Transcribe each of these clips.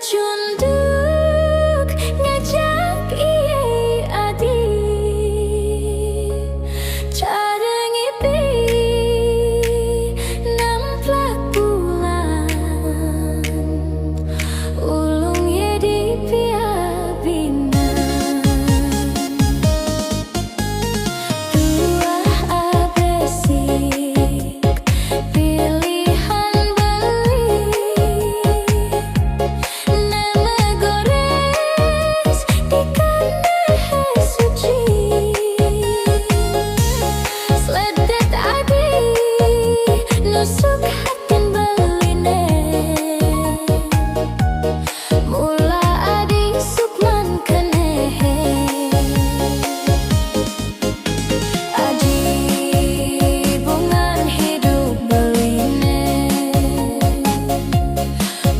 Kecunduk ngajak iye adi cara ngipi namplak bulan ulung ye di piabinan tuah abesik pilihan beli nusuk hatin beline mula adi sukman kenehe adi bungan hidup beline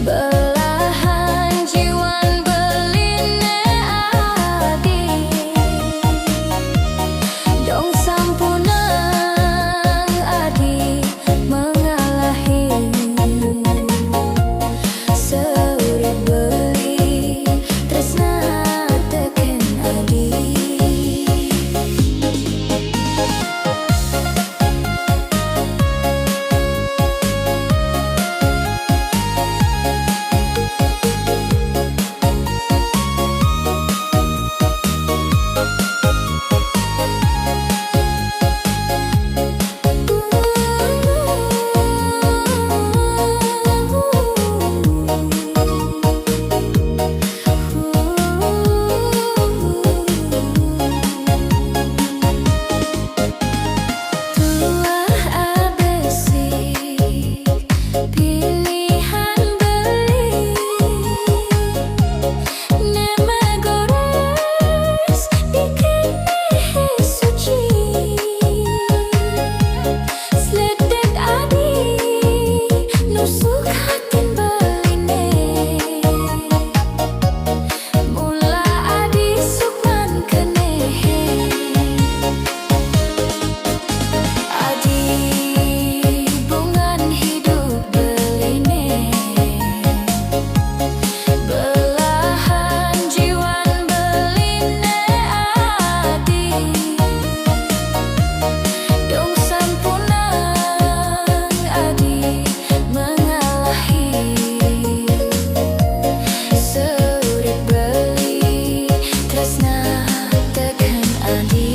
belahan jiwan beline adi dong sampunang adi seurip beli tresna teken adi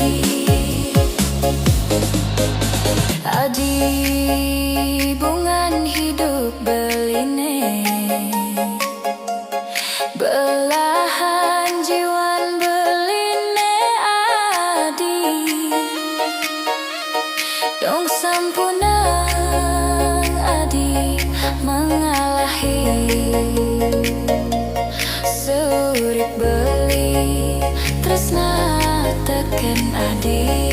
Adi bungan hidup beline belahan jiwan beline adi dong sampunang adi mengalahi seurip beli tresna teken adi.